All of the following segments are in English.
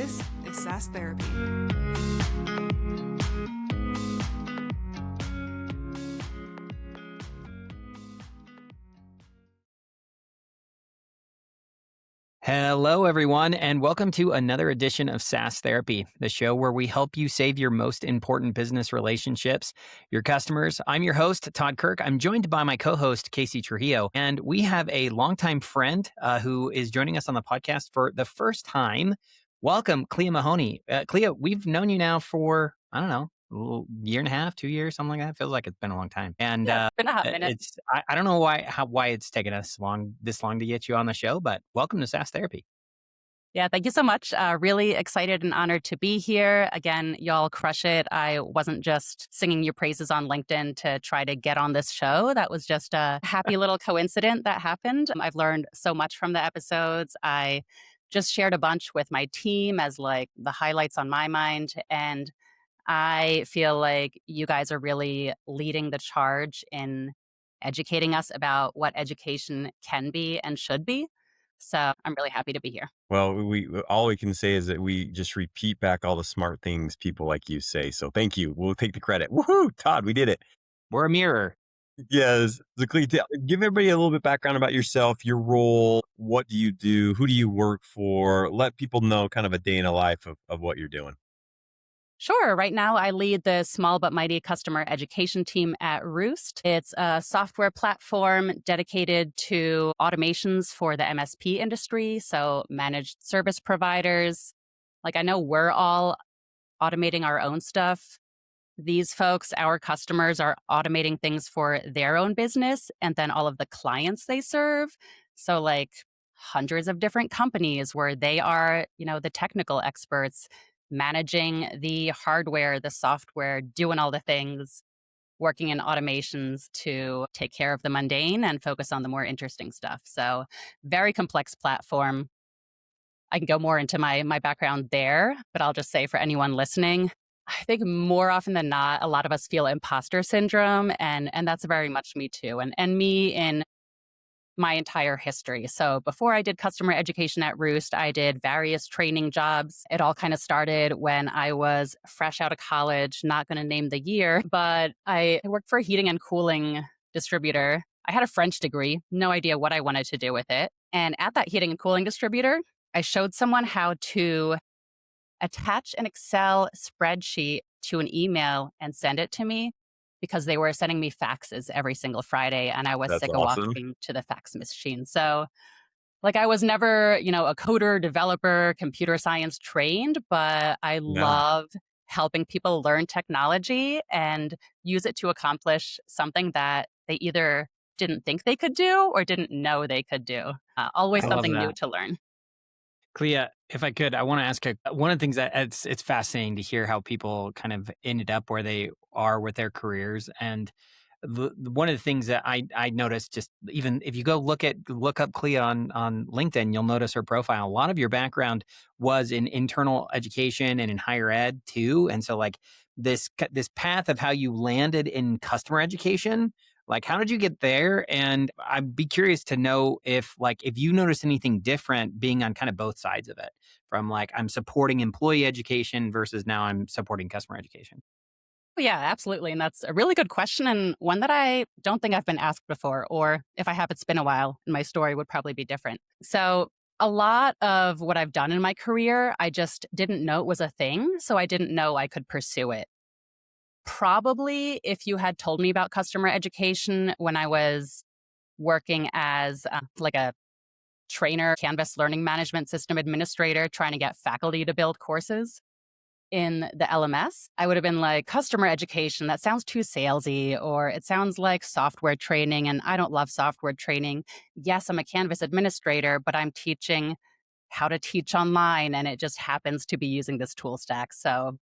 This is SaaS Therapy. Hello, everyone, and welcome to another edition of SaaS Therapy, the show where we help you save your most important business relationships, your customers. I'm your host, Todd Kirk. I'm joined by my co-host, Casey Trujillo, and we have a longtime friend who is joining us on the podcast for the first time. Welcome, Clea Mahoney. Clea, we've known you now for, I don't know, a year and a half, 2 years, something like that. Feels like it's been a long time. And it's been a hot minute. it's I don't know why it's taken us this long to get you on the show, but welcome to SaaS Therapy. Yeah, thank you so much. Really excited and honored to be here. Again, y'all crush it. I wasn't just singing your praises on LinkedIn to try to get on this show. That was just a happy little coincidence that happened. I've learned so much from the episodes. I just shared a bunch with my team as like the highlights on my mind. And I feel like you guys are really leading the charge in educating us about what education can be and should be. So I'm really happy to be here. Well, we all we can say is that we just repeat back all the smart things people like you say. So thank you. We'll take the credit. Woohoo, Todd, we did it. We're a mirror. Yes. Give everybody a little bit background about yourself, your role, what do you do, who do you work for? Let people know kind of a day in a life of what you're doing. Sure. Right now, I lead the small but mighty customer education team at Roost. It's a software platform dedicated to automations for the MSP industry, so managed service providers. Like, I know we're all automating our own stuff. These folks, our customers, are automating things for their own business and then all of the clients they serve. So, like, hundreds of different companies where they are, the technical experts managing the hardware, the software, doing all the things, working in automations to take care of the mundane and focus on the more interesting stuff. So very complex platform. I can go more into my background there, but I'll just say for anyone listening, I think more often than not, a lot of us feel imposter syndrome, and that's very much me too. And me in my entire history. So before I did customer education at Roost, I did various training jobs. It all kind of started when I was fresh out of college, not going to name the year, but I worked for a heating and cooling distributor. I had a French degree, no idea what I wanted to do with it. And at that heating and cooling distributor, I showed someone how to attach an Excel spreadsheet to an email and send it to me, because they were sending me faxes every single Friday and I was That's sick of awesome. walking to the fax machine. So like I was never, a coder, developer, computer science trained, but I love helping people learn technology and use it to accomplish something that they either didn't think they could do or didn't know they could do. Always I love something new that. to learn. Clea, if I could, I want to ask one of the things that it's fascinating to hear how people kind of ended up where they are with their careers. And one of the things that I noticed, just even if you go look up Clea on LinkedIn, you'll notice her profile. A lot of your background was in internal education and in higher ed too. And so like this path of how you landed in customer education, like, how did you get there? And I'd be curious to know if you noticed anything different being on kind of both sides of it, from like, I'm supporting employee education versus now I'm supporting customer education. Yeah, absolutely. And that's a really good question, and one that I don't think I've been asked before, or if I have, it's been a while and my story would probably be different. So a lot of what I've done in my career, I just didn't know it was a thing. So I didn't know I could pursue it. Probably if you had told me about customer education when I was working as like a trainer, Canvas learning management system administrator, trying to get faculty to build courses in the LMS, I would have been like, customer education, that sounds too salesy, or it sounds like software training, and I don't love software training. Yes, I'm a Canvas administrator, but I'm teaching how to teach online, and it just happens to be using this tool stack. So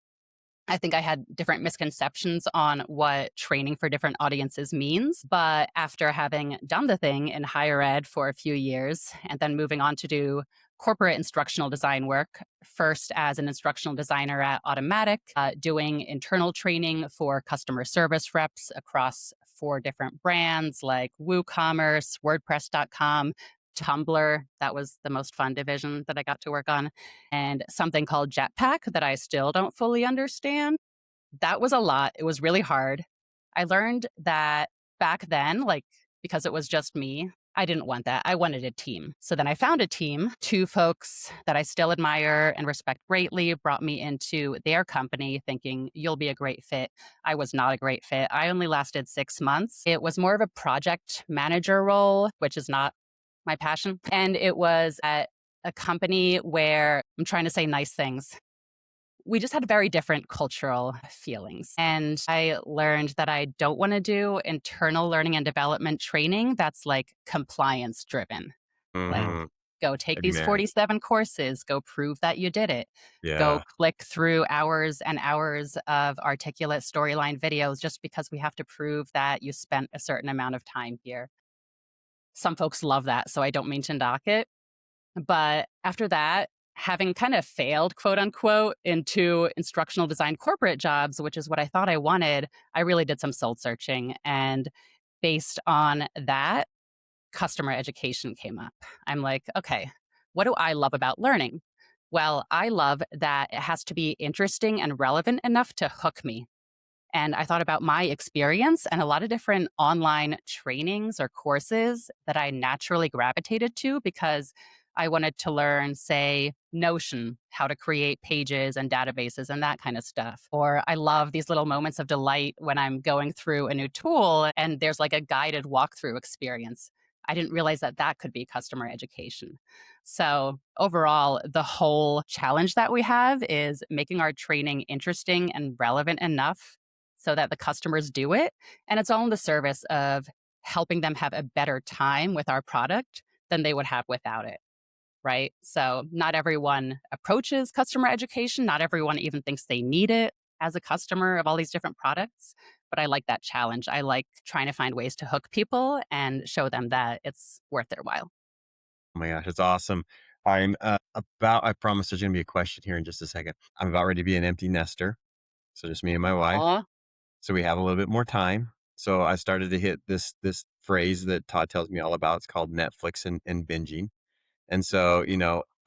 I think I had different misconceptions on what training for different audiences means. But after having done the thing in higher ed for a few years and then moving on to do corporate instructional design work, first as an instructional designer at Automatic, doing internal training for customer service reps across 4 different brands like WooCommerce, WordPress.com, Tumblr. That was the most fun division that I got to work on. And something called Jetpack that I still don't fully understand. That was a lot. It was really hard. I learned that back then, like, because it was just me, I didn't want that. I wanted a team. So then I found a team. Two folks that I still admire and respect greatly brought me into their company thinking, you'll be a great fit. I was not a great fit. I only lasted 6 months. It was more of a project manager role, which is not my passion. And it was at a company where I'm trying to say nice things. We just had very different cultural feelings. And I learned that I don't want to do internal learning and development training that's like compliance driven. Like, Hmm. go take these Amen. 47 courses, go prove that you did it, go Yeah. click through hours and hours of articulate storyline videos just because we have to prove that you spent a certain amount of time here. Some folks love that, so I don't mean to knock it. But after that, having kind of failed, quote unquote, into instructional design corporate jobs, which is what I thought I wanted, I really did some soul searching. And based on that, customer education came up. I'm like, okay, what do I love about learning? Well, I love that it has to be interesting and relevant enough to hook me. And I thought about my experience and a lot of different online trainings or courses that I naturally gravitated to because I wanted to learn, say, Notion, how to create pages and databases and that kind of stuff. Or I love these little moments of delight when I'm going through a new tool and there's like a guided walkthrough experience. I didn't realize that that could be customer education. So, overall, the whole challenge that we have is making our training interesting and relevant enough so that the customers do it. And it's all in the service of helping them have a better time with our product than they would have without it. Right. So not everyone approaches customer education. Not everyone even thinks they need it as a customer of all these different products. But I like that challenge. I like trying to find ways to hook people and show them that it's worth their while. Oh my gosh, it's awesome. I promise there's going to be a question here in just a second. I'm about ready to be an empty nester. So just me and my wife. Aw, So we have a little bit more time. So I started to hit this phrase that Todd tells me all about. It's called Netflix and binging. And so,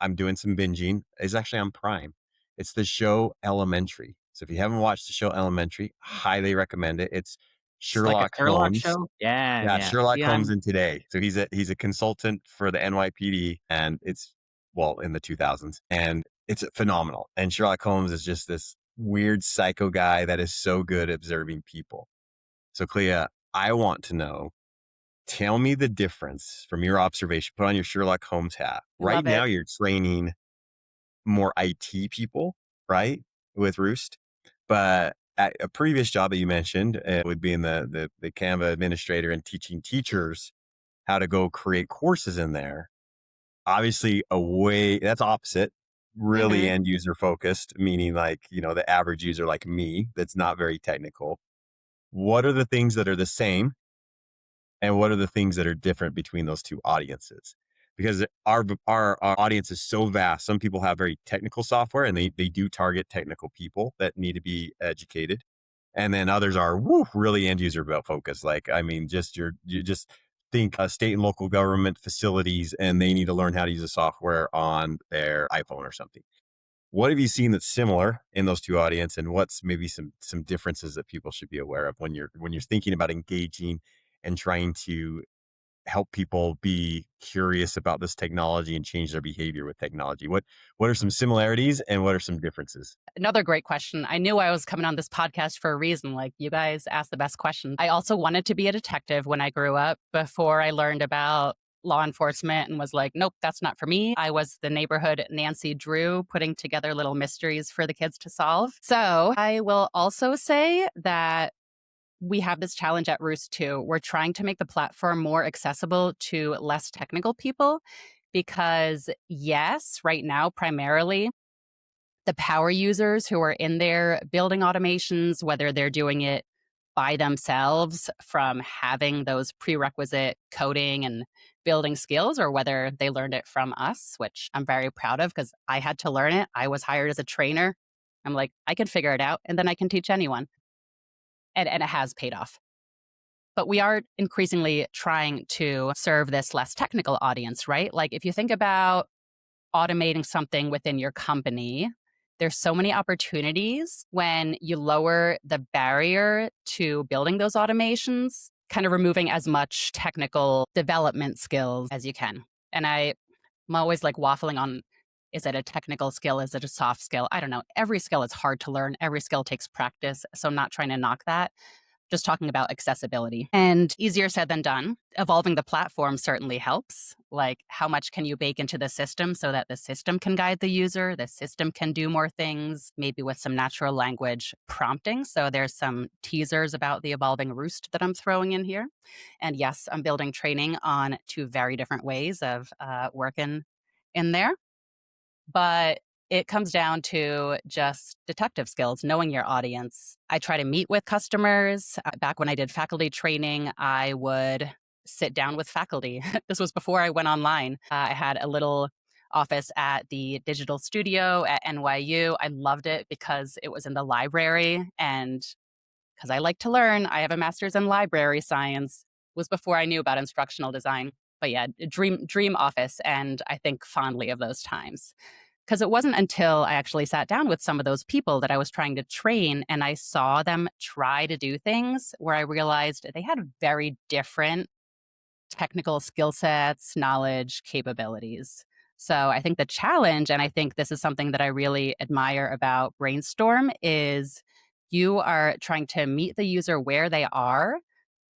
I'm doing some binging. It's actually on Prime. It's the show Elementary. So if you haven't watched the show Elementary, highly recommend it. It's It's like a Sherlock Sherlock Holmes. show. Yeah, Yeah, yeah. Sherlock See, Holmes I'm in today. So he's a consultant for the NYPD, and it's, well, in the 2000s, and it's phenomenal. And Sherlock Holmes is just this weird psycho guy that is so good at observing people. So Clea, I want to know, tell me the difference from your observation. Put on your Sherlock Holmes hat. I Right love now, it. you're training more IT people, right? With Roost. But at a previous job that you mentioned, would be in the Canva administrator and teaching teachers how to go create courses in there. Obviously, that's opposite, really Hmm. end user focused, meaning like, the average user like me that's not very technical. What are the things that are the same and what are the things that are different between those two audiences? Because our audience is so vast. Some people have very technical software and they do target technical people that need to be educated. And then others are really end user focused. Like, I mean, you just think state and local government facilities and they need to learn how to use the software on their iPhone or something. What have you seen that's similar in those two audience, and what's maybe some differences that people should be aware of when you're thinking about engaging and trying to help people be curious about this technology and change their behavior with technology? What are some similarities and what are some differences? Another great question. I knew I was coming on this podcast for a reason. Like, you guys asked the best questions. I also wanted to be a detective when I grew up before I learned about law enforcement and was like, nope, that's not for me. I was the neighborhood Nancy Drew putting together little mysteries for the kids to solve. So I will also say that we have this challenge at Roost too. We're trying to make the platform more accessible to less technical people because, yes, right now, primarily, the power users who are in there building automations, whether they're doing it by themselves from having those prerequisite coding and building skills, or whether they learned it from us, which I'm very proud of because I had to learn it. I was hired as a trainer. I'm like, I can figure it out and then I can teach anyone. And it has paid off. But we are increasingly trying to serve this less technical audience, right? Like if you think about automating something within your company, there's so many opportunities when you lower the barrier to building those automations, kind of removing as much technical development skills as you can. And I'm always like waffling on, is it a technical skill? Is it a soft skill? I don't know. Every skill is hard to learn. Every skill takes practice. So I'm not trying to knock that, just talking about accessibility. And easier said than done. Evolving the platform certainly helps. Like, how much can you bake into the system so that the system can guide the user? The system can do more things, maybe with some natural language prompting. So there's some teasers about the evolving Roost that I'm throwing in here. And yes, I'm building training on two very different ways of working in there. But it comes down to just detective skills, knowing your audience. I try to meet with customers. Back when I did faculty training, I would sit down with faculty. This was before I went online. I had a little office at the digital studio at NYU. I loved it because it was in the library, and because I like to learn, I have a master's in library science. It was before I knew about instructional design. But yeah, dream office, and I think fondly of those times. Because it wasn't until I actually sat down with some of those people that I was trying to train and I saw them try to do things where I realized they had very different technical skill sets, knowledge, capabilities. So I think the challenge, and I think this is something that I really admire about Brainstorm, is you are trying to meet the user where they are,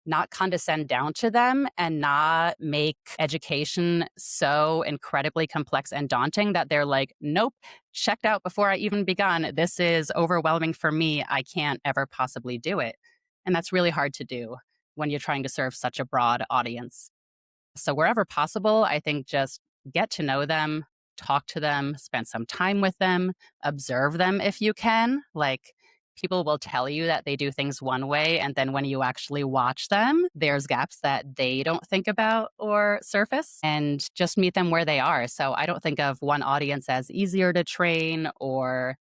not condescend down to them, and not make education so incredibly complex and daunting that they're like, nope, checked out before I even begun. This is overwhelming for me. I can't ever possibly do it. And that's really hard to do when you're trying to serve such a broad audience. So, wherever possible, I think just get to know them, talk to them, spend some time with them, observe them if you can. Like, people will tell you that they do things one way. And then when you actually watch them, there's gaps that they don't think about or surface, and just meet them where they are. So, I don't think of one audience as easier to train or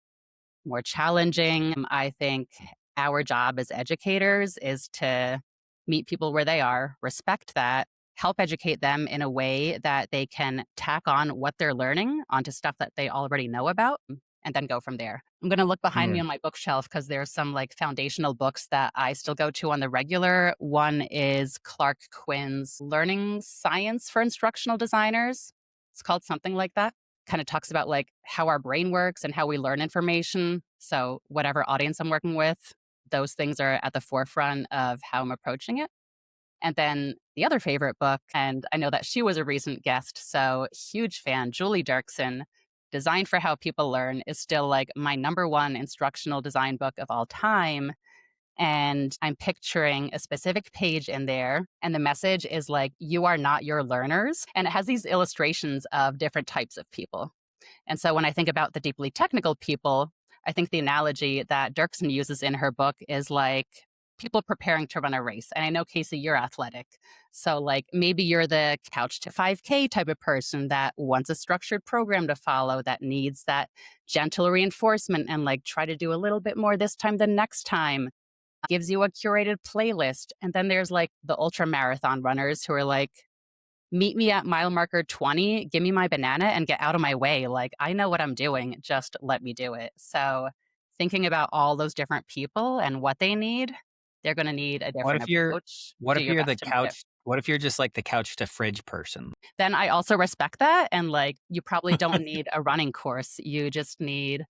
more challenging. I think our job as educators is to meet people where they are, respect that, help educate them in a way that they can tack on what they're learning onto stuff that they already know about, and then go from there. I'm going to look behind me Mm. on my bookshelf because there's some like foundational books that I still go to on the regular. One is Clark Quinn's Learning Science for Instructional Designers. It's called something like that. Kind of talks about like how our brain works and how we learn information. So whatever audience I'm working with, those things are at the forefront of how I'm approaching it. And then the other favorite book, and I know that she was a recent guest, so huge fan, Julie Dirksen, Design for How People Learn, is still like my number one instructional design book of all time. And I'm picturing a specific page in there, and the message is like, you are not your learners. And it has these illustrations of different types of people. And so when I think about the deeply technical people, I think the analogy that Dirksen uses in her book is like people preparing to run a race. And I know, Casey, you're athletic. So, like, maybe you're the couch to 5K type of person that wants a structured program to follow, that needs that gentle reinforcement and like try to do a little bit more this time than next time, gives you a curated playlist. And then there's like the ultra marathon runners who are like, meet me at mile marker 20, give me my banana and get out of my way. Like, I know what I'm doing, just let me do it. So, thinking about all those different people and what they need, they're going to need a What different if you're approach. what Do if your you're the best to meet it. couch what if you're just like the couch to fridge person? Then I also respect that. And like, you probably don't need a running course. You just need,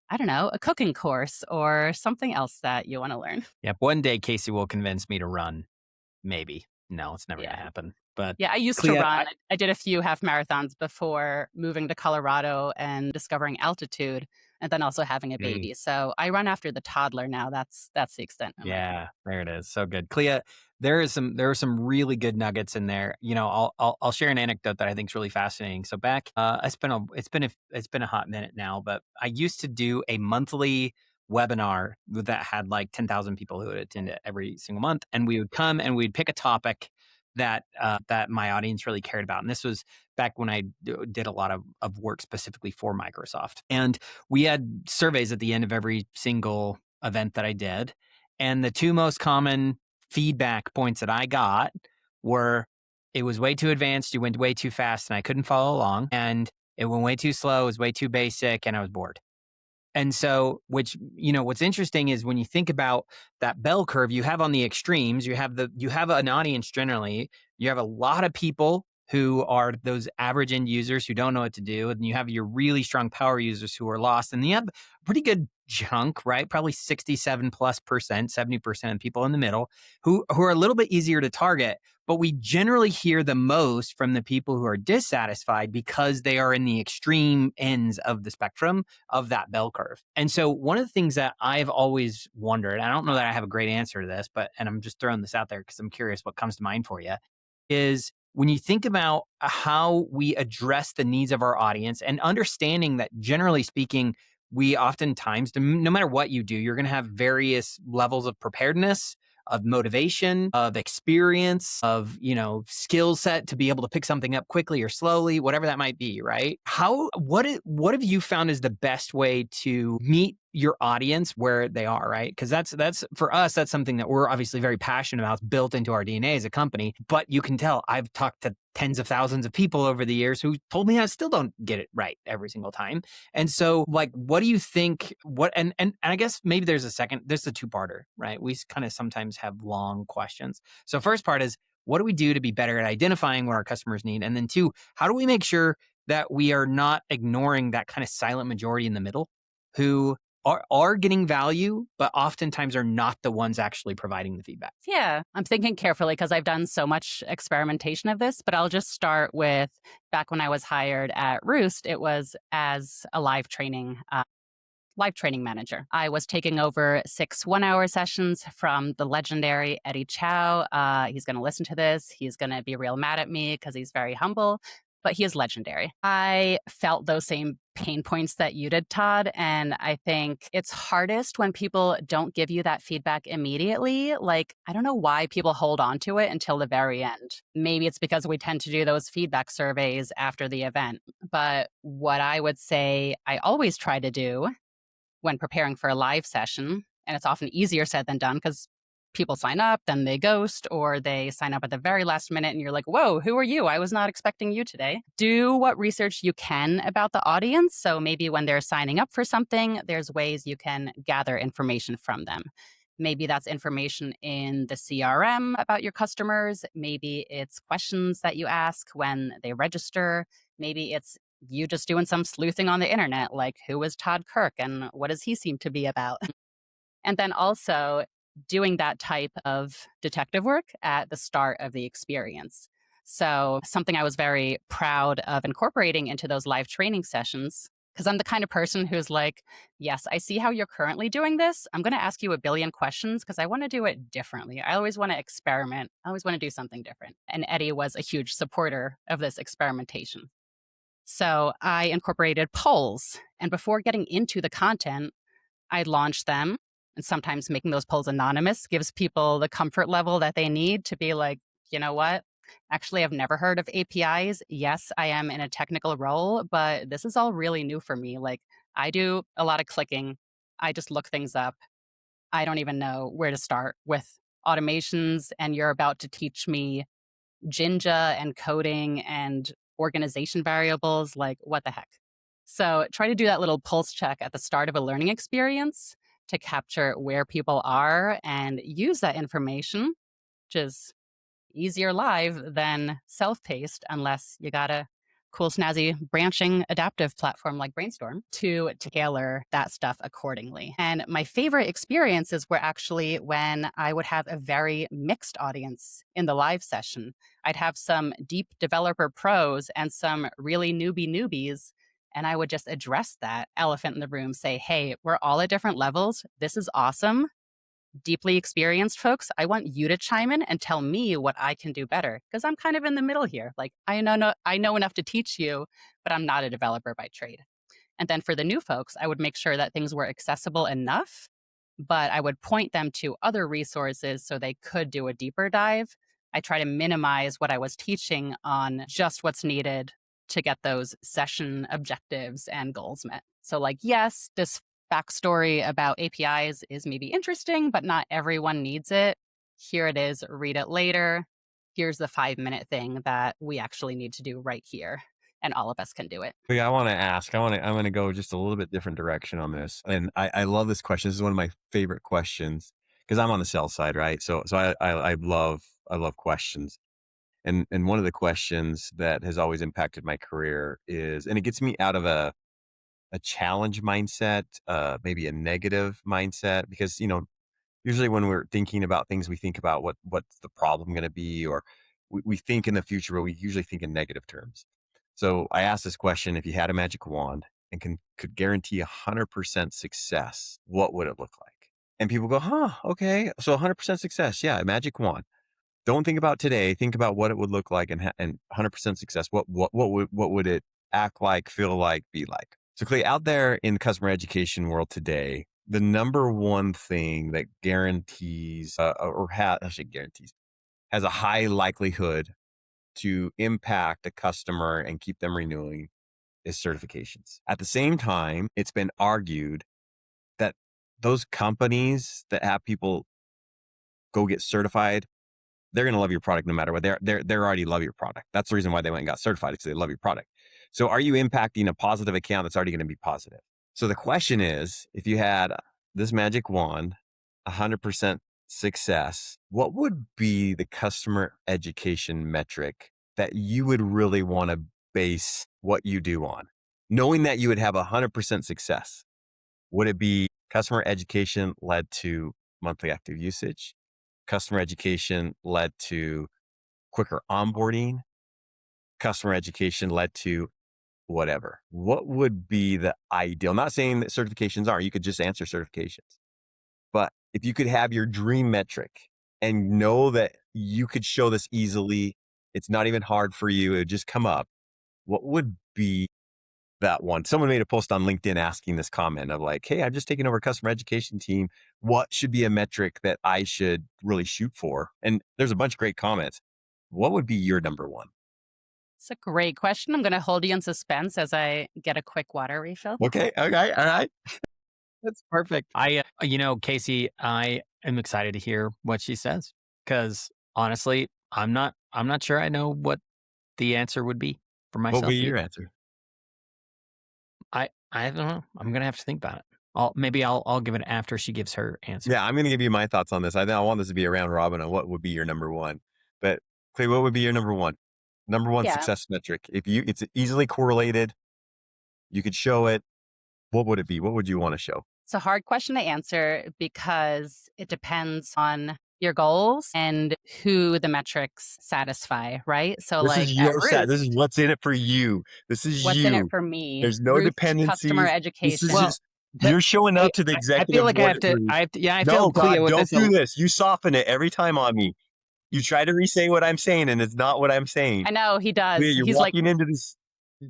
I don't know, a cooking course or something else that you want to learn. Yep, one day Casey will convince me to run. Maybe. No, it's never gonna Yeah. happen. But Yeah, I used to Clea, run. I did a few half marathons before moving to Colorado and discovering altitude, and then also having a mm, baby. So I run after the toddler now. That's the extent of my run. yeah, there it is. So good. Clea, there are some really good nuggets in there. You know, I'll share an anecdote that I think is really fascinating. So back, it's been a hot minute now, but I used to do a monthly webinar that had like 10,000 people who would attend it every single month, and we would come and we'd pick a topic that my audience really cared about. And this was back when I did a lot of work specifically for Microsoft. And we had surveys at the end of every single event that I did. And the two most common feedback points that I got were it was way too advanced, you went way too fast, and I couldn't follow along. And it went way too slow, it was way too basic, and I was bored. And so, which, what's interesting is when you think about that bell curve you have on the extremes, you have an audience generally, you have a lot of people who are those average end users who don't know what to do. And you have your really strong power users who are lost. And you have a pretty good chunk, right? Probably 67+%, 70% of people in the middle who are a little bit easier to target. But we generally hear the most from the people who are dissatisfied because they are in the extreme ends of the spectrum of that bell curve. And so one of the things that I've always wondered, I don't know that I have a great answer to this, and I'm just throwing this out there because I'm curious what comes to mind for you, is when you think about how we address the needs of our audience and understanding that generally speaking, we oftentimes, no matter what you do, you're going to have various levels of preparedness, of motivation, of experience, of, skill set to be able to pick something up quickly or slowly, whatever that might be, right? What have you found is the best way to meet your audience where they are, right? Because that's for us, that's something that we're obviously very passionate about. It's built into our DNA as a company. But you can tell I've talked to tens of thousands of people over the years who told me I still don't get it right every single time. And so, what do you think? And I guess maybe there's a two-parter, right? We kind of sometimes have long questions. So first part is, what do we do to be better at identifying what our customers need? And then two, how do we make sure that we are not ignoring that kind of silent majority in the middle who are getting value, but oftentimes are not the ones actually providing the feedback? Yeah, I'm thinking carefully because I've done so much experimentation of this, but I'll just start with back when I was hired at Roost, it was as a live training manager. I was taking over 6 one-hour sessions from the legendary Eddie Chow. He's going to listen to this. He's going to be real mad at me because he's very humble, but he is legendary. I felt those same pain points that you did, Todd. And I think it's hardest when people don't give you that feedback immediately. Like, I don't know why people hold on to it until the very end. Maybe it's because we tend to do those feedback surveys after the event. But what I would say I always try to do when preparing for a live session, and it's often easier said than done because people sign up, then they ghost, or they sign up at the very last minute and you're like, whoa, who are you? I was not expecting you today. Do what research you can about the audience. So maybe when they're signing up for something, there's ways you can gather information from them. Maybe that's information in the CRM about your customers. Maybe it's questions that you ask when they register. Maybe it's you just doing some sleuthing on the internet, like who is Todd Kirk and what does he seem to be about? And then also doing that type of detective work at the start of the experience. So something I was very proud of incorporating into those live training sessions, because I'm the kind of person who's like, yes, I see how you're currently doing this. I'm going to ask you a billion questions because I want to do it differently. I always want to experiment. I always want to do something different. And Eddie was a huge supporter of this experimentation. So I incorporated polls. And before getting into the content, I launched them. And sometimes making those polls anonymous gives people the comfort level that they need to be like, you know what? Actually, I've never heard of APIs. Yes, I am in a technical role, but this is all really new for me. Like, I do a lot of clicking. I just look things up. I don't even know where to start with automations. And you're about to teach me Jinja and coding and organization variables. Like, what the heck? So try to do that little pulse check at the start of a learning experience to capture where people are and use that information, which is easier live than self-paced, unless you got a cool, snazzy, branching, adaptive platform like Brainstorm to tailor that stuff accordingly. And my favorite experiences were actually when I would have a very mixed audience in the live session. I'd have some deep developer pros and some really newbies. And I would just address that elephant in the room, say, hey, we're all at different levels. This is awesome. Deeply experienced folks, I want you to chime in and tell me what I can do better because I'm kind of in the middle here. Like I know enough to teach you, but I'm not a developer by trade. And then for the new folks, I would make sure that things were accessible enough, but I would point them to other resources so they could do a deeper dive. I try to minimize what I was teaching on just what's needed to get those session objectives and goals met. So like, yes, this backstory about APIs is maybe interesting, but not everyone needs it. Here it is, read it later. Here's the 5-minute thing that we actually need to do right here. And all of us can do it. Yeah, I want to ask. I'm going to go just a little bit different direction on this, and I love this question. This is one of my favorite questions because I'm on the sales side, right? So I love questions, and one of the questions that has always impacted my career is, and it gets me out of a challenge mindset, maybe a negative mindset, because usually when we're thinking about things, we think about what's the problem going to be, or we think in the future, but we usually think in negative terms. So I asked this question: if you had a magic wand and could guarantee 100% success, what would it look like? And people go, huh, okay, so 100% success, yeah, a magic wand. Don't think about today. Think about what it would look like, and 100% success. What would it act like, feel like, be like? So, Clea, out there in the customer education world today, the number one thing that guarantees, actually guarantees, has a high likelihood to impact a customer and keep them renewing is certifications. At the same time, it's been argued that those companies that have people go get certified, they're going to love your product no matter what. They're already love your product. That's the reason why they went and got certified, because they love your product. So are you impacting a positive account that's already going to be positive? So the question is, if you had this magic wand, 100% success, what would be the customer education metric that you would really want to base what you do on, knowing that you would have 100% success? Would it be customer education led to monthly active usage? Customer education led to quicker onboarding? Customer education led to whatever? What would be the ideal? I'm not saying that certifications aren't, you could just answer certifications. But if you could have your dream metric and know that you could show this easily, it's not even hard for you, it would just come up, what would be that one? Someone made a post on LinkedIn asking this comment of like, hey, I've just taken over a customer education team. What should be a metric that I should really shoot for? And there's a bunch of great comments. What would be your number one? It's a great question. I'm going to hold you in suspense as I get a quick water refill. Okay. Okay. All right. That's perfect. Casey, I am excited to hear what she says because honestly, I'm not sure I know what the answer would be for What would be myself your either. answer? I don't know. I'm gonna have to think about it. I'll give it after she gives her answer. Yeah, I'm going to give you my thoughts on this. I want this to be a round robin on what would be your number one. But Clay, what would be your number one? Number one Yeah. success metric. It's easily correlated, you could show it. What would it be? What would you want to show? It's a hard question to answer because it depends on your goals and who the metrics satisfy, right? So, This is like at your set. This Roost, is what's in it for you. This is what's in it you. for me? There's no Roost customer dependencies. This is education. Well, just the, you're showing I up to the I feel executive like I board have at to. Roost. I No, feel Clea God, with don't this. do this. You soften it every time on me. You try to re-say what I'm saying, and it's not what I'm saying. I know he Leah, does. you're He's like, walking into this.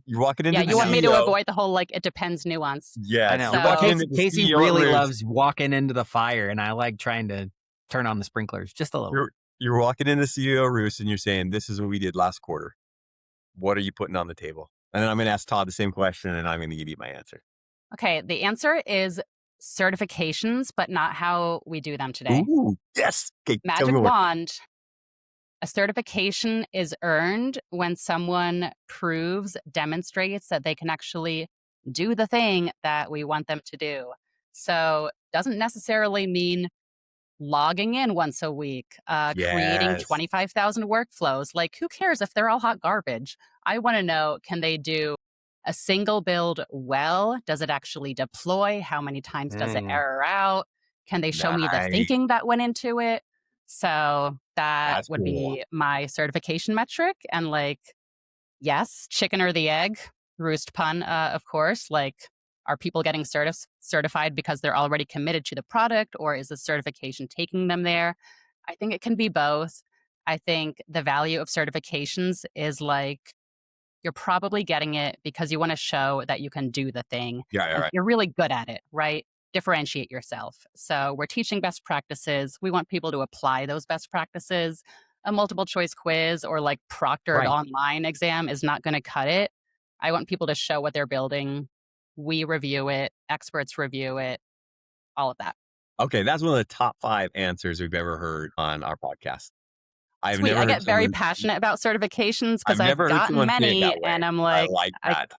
You're walking yeah, into the you want me to CEO. avoid the whole like it depends nuance. I Yes, know. you're Well, walking So into the Casey CEO at really Roost. loves walking into the fire, and I like trying to turn on the sprinklers just a little. You're walking into the CEO Roost, and you're saying, "This is what we did last quarter. What are you putting on the table?" And then I'm going to ask Todd the same question, and I'm going to give you my answer. okay, the answer is certifications, but not how we do them today. Ooh, yes. Okay, tell me Magic more. wand. A certification is earned when someone proves, demonstrates that they can actually do the thing that we want them to do. So, doesn't necessarily mean logging in once a week, creating Yes. 25,000 workflows. Like, who cares if they're all hot garbage? I want to know, can they do a single build well? Does it actually deploy? How many times does it Mm, error out? Can they show me the nice. thinking that went into it? So that That's would cool. be my certification metric. And like, yes, chicken or the egg, roost pun, of course. Like, are people getting certified because they're already committed to the product, or is the certification taking them there? I think it can be both. I think the value of certifications is like you're probably getting it because you want to show that you can do the thing Yeah, all and right. you're really good at it, right? Differentiate yourself. So we're teaching best practices. We want people to apply those best practices. A multiple choice quiz or like proctored Right. online exam is not going to cut it. I want people to show what they're building. We review it, experts review it, all of that. Okay, that's one of the top 5 answers we've ever heard on our podcast. I've Sweet. never I heard get very someone passionate about certifications because I've I've never heard gotten someone say it many that way. and I'm I like, like I, that.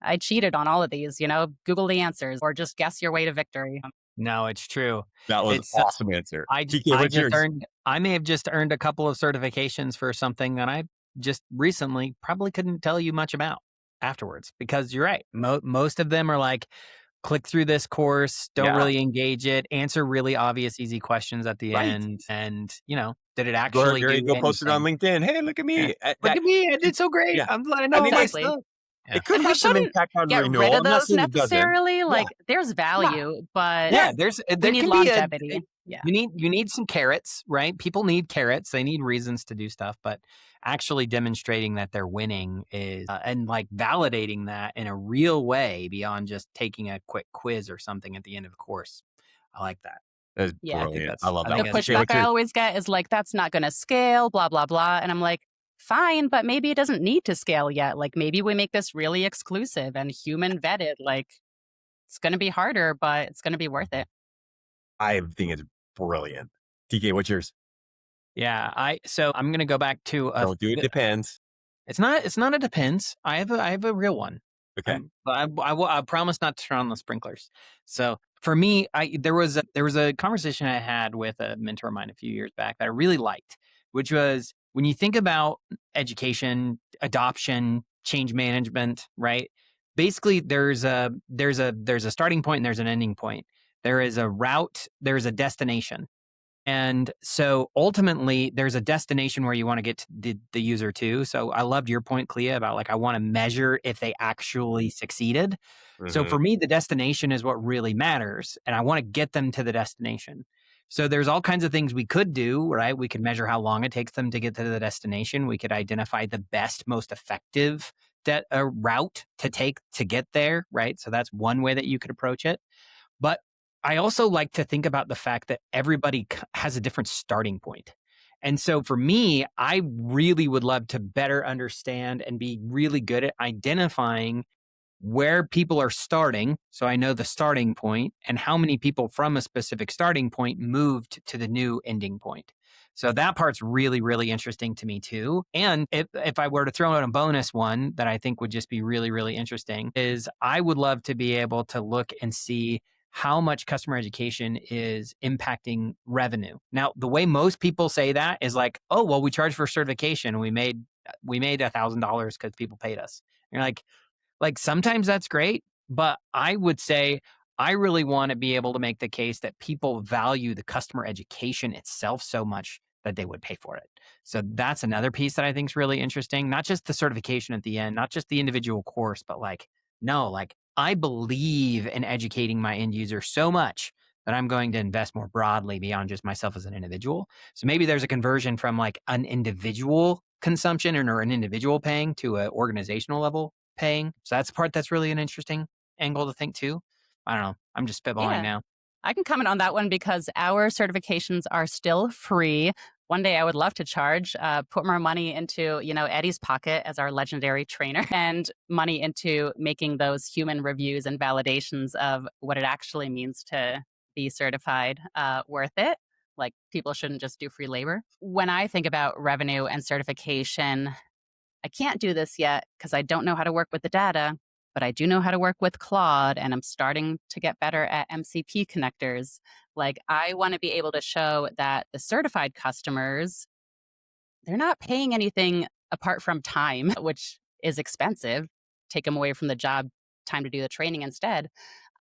I cheated on all of these, Google the answers or just guess your way to victory. No, it's true. That was an It's awesome answer. I TK, I what's just yours? earned I may have just earned a couple of certifications for something that I just recently probably couldn't tell you much about afterwards because you're right. Most of them are like click through this course, don't Yeah. really engage it, answer really obvious easy questions at the Right. end and, did it Go ahead, actually Gary, do go post it on anything? LinkedIn. "Hey, look at Yeah. me." Look at me, I did so great. Yeah. I'm letting I all mean, my Exactly. stuff. Yeah. it could And we have some shouldn't impact on get rid renewal. of I'm not those saying it doesn't. necessarily. Yeah. Like there's Yeah. value, but Yeah, we there need can be longevity. Yeah. you need some carrots, right? People need carrots. They need reasons to do stuff, but actually demonstrating that they're winning is and like validating that in a real way beyond just taking a quick quiz or something at the end of the course. I like that. That's Yeah. brilliant. I love I that The think one. that's TK, pushback great. what's I yours? always get is like, that's not going to scale, blah, blah, blah. And I'm like, fine, but maybe it doesn't need to scale yet. Like maybe we make this really exclusive and human vetted. Like it's going to be harder, but it's going to be worth it. I think it's brilliant. TK, what's yours? Yeah, so I'm gonna go back to Don't do it. Depends. it's not a depends. I have a real one. Okay. But I promise not to turn on the sprinklers. So for me, there was a conversation I had with a mentor of mine a few years back that I really liked, which was when you think about education, adoption, change management, right? Basically, there's a starting point and there's an ending point. There is a route, there's a destination. And so ultimately, there's a destination where you want to get the user to. So I loved your point, Clea, about like, I want to measure if they actually succeeded. So Mhm. for me, the destination is what really matters. And I want to get them to the destination. So there's all kinds of things we could do, right? We could measure how long it takes them to get to the destination. We could identify the best, most effective route to take to get there, right? So that's one way that you could approach it. But I also like to think about the fact that everybody has a different starting point. And so for me, I really would love to better understand and be really good at identifying where people are starting. So I know the starting point and how many people from a specific starting point moved to the new ending point. So that part's really, really interesting to me too. And if I were to throw in a bonus one that I think would just be really, really interesting is I would love to be able to look and see how much customer education is impacting revenue. Now, the way most people say that is like, oh, well, we charged for certification. We made $1,000 because people paid us. And you're like sometimes that's great, but I would say I really want to be able to make the case that people value the customer education itself so much that they would pay for it. So that's another piece that I think is really interesting. Not just the certification at the end, not just the individual course, but like, no, like I believe in educating my end user so much that I'm going to invest more broadly beyond just myself as an individual. So maybe there's a conversion from like an individual consumption or an individual paying to an organizational level paying. So that's the part that's really an interesting angle to think too. I don't know. I'm just spitballing Yeah. now. I can comment on that one because our certifications are still free. One day I would love to charge, put more money into, Eddie's pocket as our legendary trainer and money into making those human reviews and validations of what it actually means to be certified worth it. Like people shouldn't just do free labor. When I think about revenue and certification, I can't do this yet because I don't know how to work with the data, but I do know how to work with Claude and I'm starting to get better at MCP connectors. Like I want to be able to show that the certified customers, they're not paying anything apart from time, which is expensive. Take them away from the job, time to do the training instead.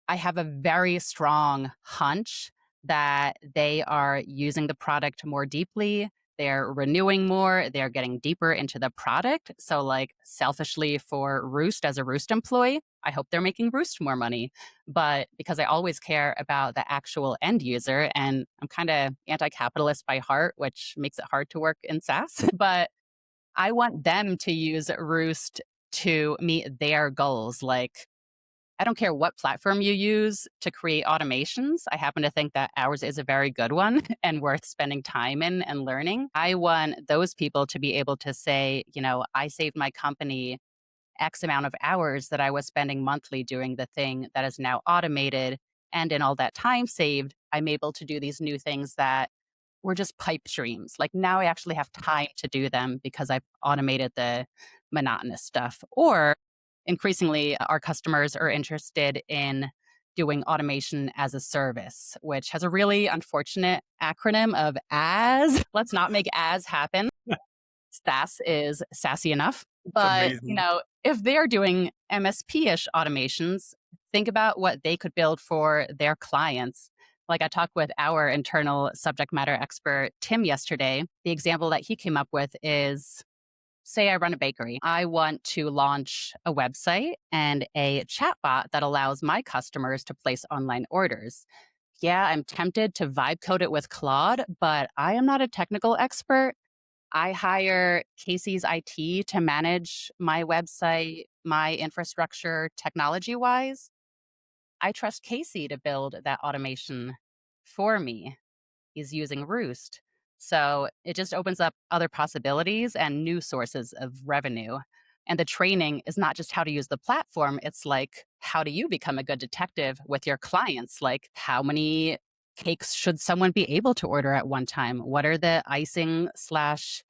I have a very strong hunch that they are using the product more deeply. They're renewing more. They're getting deeper into the product. So, like, selfishly for Roost as a Roost employee, I hope they're making Roost more money. But because I always care about the actual end user, and I'm kind of anti capitalist by heart, which makes it hard to work in SaaS, but I want them to use Roost to meet their goals. Like, I don't care what platform you use to create automations. I happen to think that ours is a very good one and worth spending time in and learning. I want those people to be able to say, I saved my company X amount of hours that I was spending monthly doing the thing that is now automated. And in all that time saved, I'm able to do these new things that were just pipe dreams. Like now I actually have time to do them because I've automated the monotonous stuff. Or increasingly, our customers are interested in doing automation as a service, which has a really unfortunate acronym of as. Let's not make as happen. SaaS is sassy enough. It's But, amazing. if they're doing MSP-ish automations, think about what they could build for their clients. Like I talked with our internal subject matter expert, Tim, yesterday. The example that he came up with is, say I run a bakery. I want to launch a website and a chatbot that allows my customers to place online orders. Yeah, I'm tempted to vibe code it with Claude, but I am not a technical expert. I hire Casey's IT to manage my website, my infrastructure technology wise. I trust Casey to build that automation for me. He's using Roost. So it just opens up other possibilities and new sources of revenue. And the training is not just how to use the platform, it's like, how do you become a good detective with your clients? Like, how many cakes should someone be able to order at one time? What are the icing slash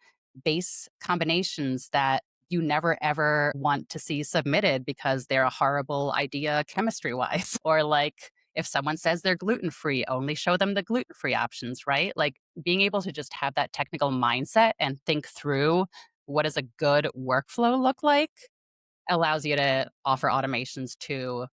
base combinations that you never ever want to see submitted because they're a horrible idea chemistry wise? Or like, if someone says they're gluten free, only show them the gluten free options, right? Like being able to just have that technical mindset and think through what does a good workflow look like allows you to offer automations to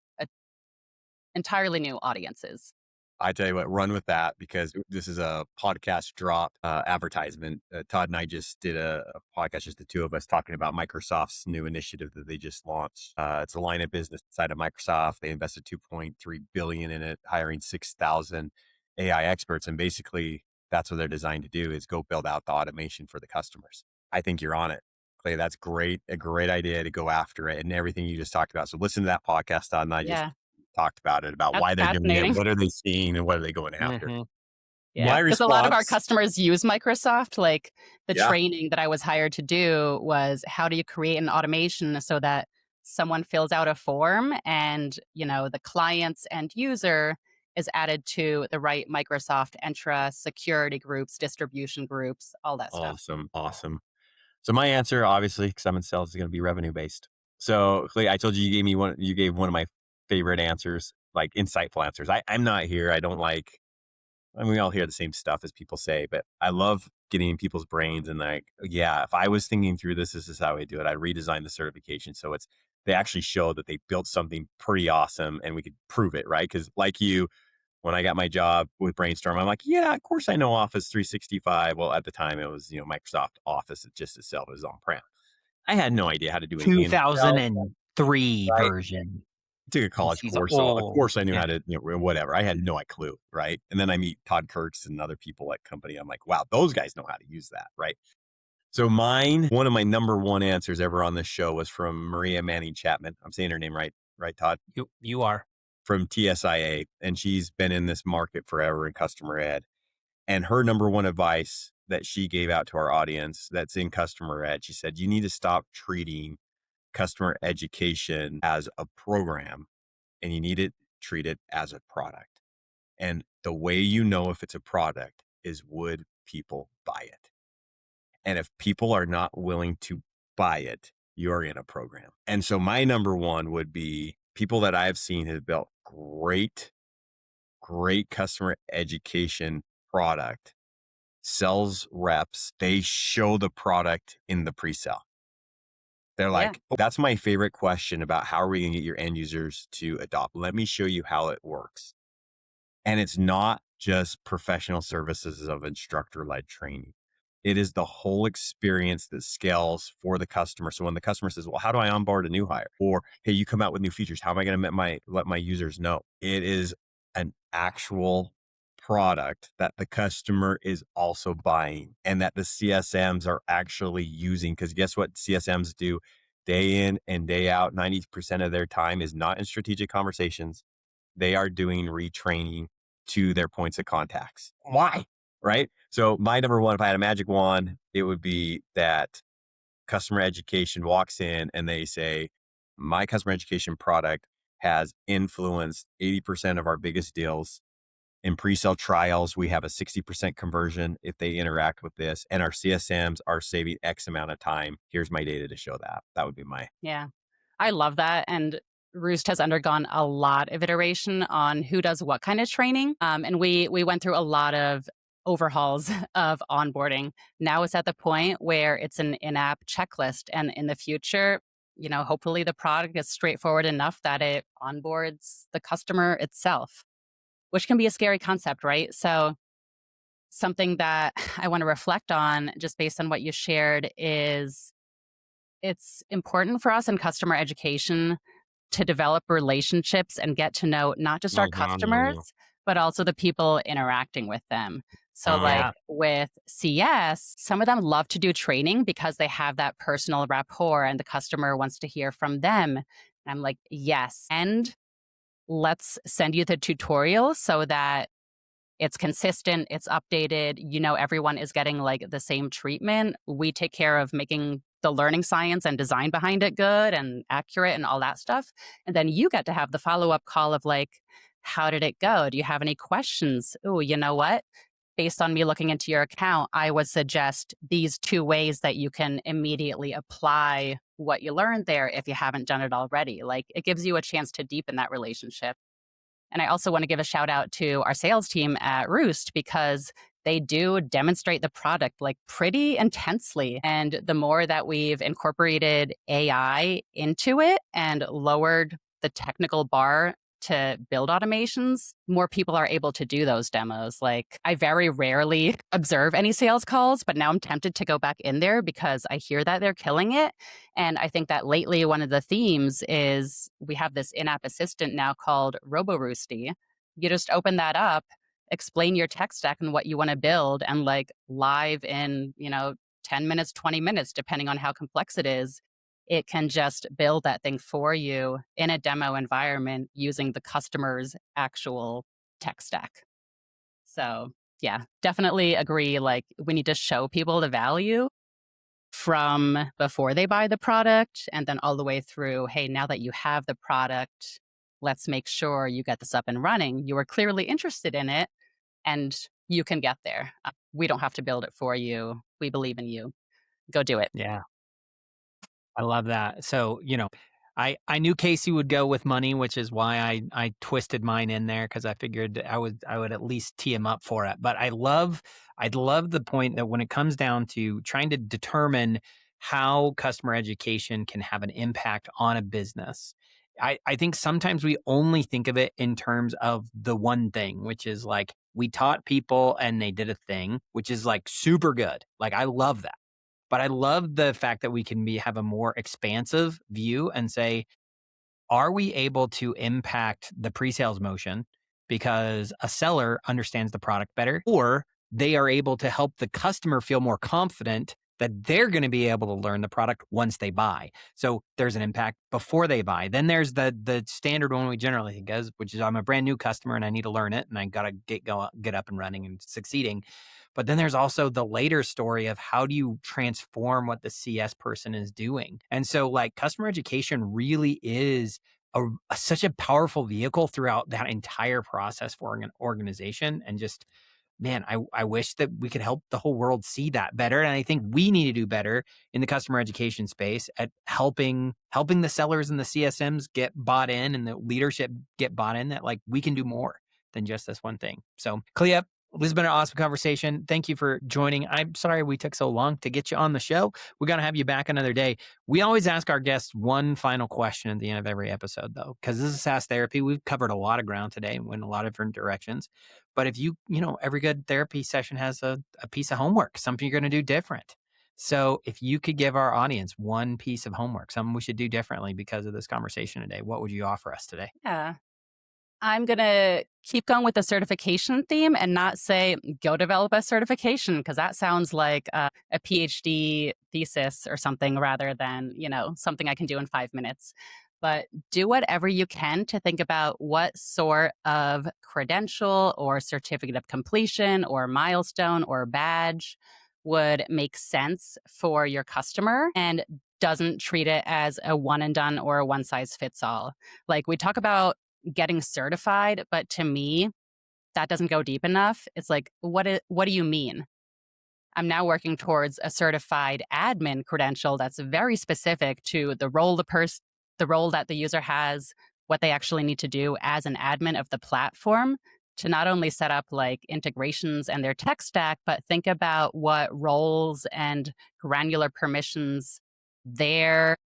entirely new audiences. I tell you what, run with that because this is a podcast drop advertisement. Todd and I just did a podcast, just the two of us, talking about Microsoft's new initiative that they just launched. It's a line of business inside of Microsoft. They invested 2.3 billion in it, hiring 6,000 AI experts, and basically that's what they're designed to do: is go build out the automation for the customers. I think you're on it, Clay. That's great, a great idea to go after it, and everything you just talked about. So listen to that podcast, Todd and I just Yeah, talked about it, about that's why they're doing it, fascinating. what are they seeing, and what are they going after. Hmm. Yeah, My because a lot of our response, customers use Microsoft. Like the yeah, training that I was hired to do was how do you create an automation so that someone fills out a form and, the client's end user is added to the right Microsoft Entra security groups, distribution groups, all that stuff. awesome, awesome. So my answer, obviously, because I'm in sales, is going to be revenue based. So Clay, I told you you gave one of my favorite answers, like insightful answers. I'm not here. I don't like. I mean, we all hear the same stuff as people say, but I love getting in people's brains and like, yeah, if I was thinking through this is how I do it. I redesigned the certification so they actually show that they built something pretty awesome and we could prove it, right? Because like you, when I got my job with Brainstorm, I'm like, yeah, of course I know Office 365. Well, at the time it was, Microsoft Office just itself was on-prem. I had no idea how to do anything in Excel, 2003 right? version. Took a college He's course, so of old. course I knew Yeah. how to, whatever. I had no clue, right? And then I meet Todd Kurtz and other people at company. I'm like, wow, those guys know how to use that, right? So one of my number one answers ever on this show was from Maria Manning Chapman. I'm saying her name right, right, Todd? You are. From TSIA, and she's been in this market forever in customer ed. And her number one advice that she gave out to our audience that's in customer ed, she said, you need to stop treating customer education as a program and you need to treat it as a product. And the way you know if it's a product is, would people buy it? And if people are not willing to buy it, you're in a program. And so my number one would be people that I've seen have built great customer education product, sales reps, they show the product in the pre-sale. They're Yeah. like, oh, that's my favorite question about how are we going to get your end users to adopt? Let me show you how it works. And it's not just professional services of instructor-led training. It is the whole experience that scales for the customer. So when the customer says, well, how do I onboard a new hire? Or, hey, you come out with new features. How am I going to let my users know? It is an actual product that the customer is also buying and that the CSMs are actually using. Because guess what CSMs do day in and day out? 90% of their time is not in strategic conversations. They are doing retraining to their points of contacts. Why? Right? So my number one, if I had a magic wand, it would be that customer education walks in and they say, my customer education product has influenced 80% of our biggest deals. In pre-sale trials, we have a 60% conversion if they interact with this, and our CSMs are saving X amount of time. Here's my data to show that. That would be my Yeah. I love that. And Roost has undergone a lot of iteration on who does what kind of training. And we went through a lot of overhauls of onboarding. Now it's at the point where it's an in-app checklist. And in the future, hopefully the product is straightforward enough that it onboards the customer itself, which can be a scary concept, right? So something that I want to reflect on just based on what you shared is it's important for us in customer education to develop relationships and get to know not just our Mhm. customers, but also the people interacting with them. So, like Mhm. Yeah. with CS, some of them love to do training because they have that personal rapport and the customer wants to hear from them. And I'm like, yes. And let's send you the tutorial so that it's consistent, it's updated, everyone is getting like the same treatment. We take care of making the learning science and design behind it good and accurate and all that stuff. And then you get to have the follow-up call of like, how did it go? Do you have any questions? Oh, you know what? Based on me looking into your account, I would suggest these two ways that you can immediately apply what you learned there if you haven't done it already. Like it gives you a chance to deepen that relationship. And I also want to give a shout out to our sales team at Roost because they do demonstrate the product like pretty intensely. And the more that we've incorporated AI into it and lowered the technical bar to build automations, more people are able to do those demos. Like, I very rarely observe any sales calls, but now I'm tempted to go back in there because I hear that they're killing it. And I think that lately one of the themes is we have this in-app assistant now called RoboRoosty. You just open that up, explain your tech stack and what you want to build, and like live in, 10 minutes, 20 minutes, depending on how complex it is, it can just build that thing for you in a demo environment using the customer's actual tech stack. So, yeah, definitely agree. Like, we need to show people the value from before they buy the product and then all the way through. Hey, now that you have the product, let's make sure you get this up and running. You are clearly interested in it and you can get there. We don't have to build it for you. We believe in you. Go do it. Yeah. I love that. So, I knew Casey would go with money, which is why I twisted mine in there because I figured I would at least tee him up for it. But I love the point that when it comes down to trying to determine how customer education can have an impact on a business. I think sometimes we only think of it in terms of the one thing, which is like we taught people and they did a thing, which is like super good. Like I love that. But I love the fact that we can have a more expansive view and say, are we able to impact the pre-sales motion because a seller understands the product better, or they are able to help the customer feel more confident that they're going to be able to learn the product once they buy. So there's an impact before they buy. Then there's the standard one we generally think of, which is I'm a brand new customer and I need to learn it and I got to get up and running and succeeding. But then there's also the later story of how do you transform what the CS person is doing. And so like customer education really is such a powerful vehicle throughout that entire process for an organization. And just, man, I wish that we could help the whole world see that better. And I think we need to do better in the customer education space at helping the sellers and the CSMs get bought in and the leadership get bought in that like we can do more than just this one thing. So Clea, this has been an awesome conversation. Thank you for joining. I'm sorry we took so long to get you on the show. We're going to have you back another day. We always ask our guests one final question at the end of every episode, though, because this is SaaS therapy. We've covered a lot of ground today and went in a lot of different directions. But if every good therapy session has a piece of homework, something you're going to do different. So if you could give our audience one piece of homework, something we should do differently because of this conversation today, what would you offer us today? Yeah. I'm going to keep going with the certification theme and not say go develop a certification because that sounds like a PhD thesis or something rather than, something I can do in 5 minutes. But do whatever you can to think about what sort of credential or certificate of completion or milestone or badge would make sense for your customer and doesn't treat it as a one and done or a one size fits all. Like we talk about getting certified, but to me, that doesn't go deep enough. It's like, what do you mean? I'm now working towards a certified admin credential that's very specific to the role the role that the user has, what they actually need to do as an admin of the platform to not only set up like integrations and their tech stack, but think about what roles and granular permissions their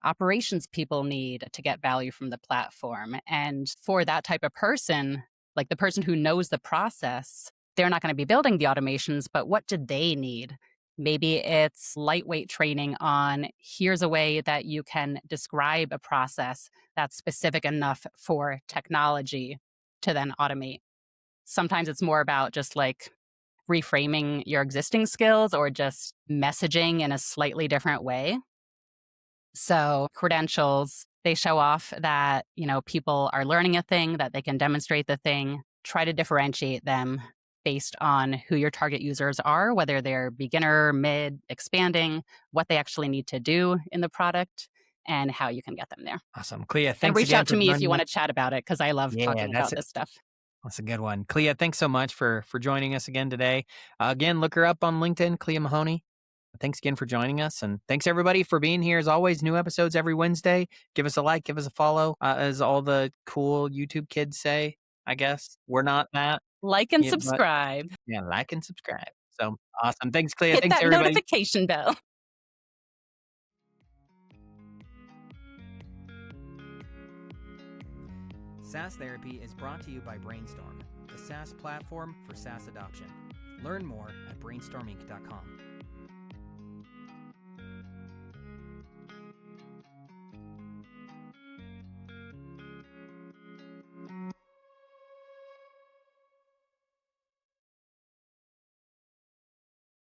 operations people need to get value from the platform. And for that type of person, like the person who knows the process, they're not going to be building the automations, but what do they need? Maybe it's lightweight training on here's a way that you can describe a process that's specific enough for technology to then automate. Sometimes it's more about just like reframing your existing skills or just messaging in a slightly different way. So credentials, they show off that, people are learning a thing, that they can demonstrate the thing, try to differentiate them based on who your target users are, whether they're beginner, mid, expanding, what they actually need to do in the product, and how you can get them there. Awesome. Clea, And thanks reach again out for to me if you joining want us. to chat about it because I love Yeah, talking about this stuff. that's a good one. Clea, thanks so much for joining us again today. Again, look her up on LinkedIn, Clea Mahoney. Thanks again for joining us. And thanks everybody for being here. As always, new episodes every Wednesday. Give us a like, give us a follow, as all the cool YouTube kids say, I guess. We're not that. Like and Yeah, but subscribe. yeah, like and subscribe. So awesome. Thanks, Clea. Hit Thanks, that everybody. notification bell. SaaS Therapy is brought to you by Brainstorm, the SaaS platform for SaaS adoption. Learn more at brainstorminc.com.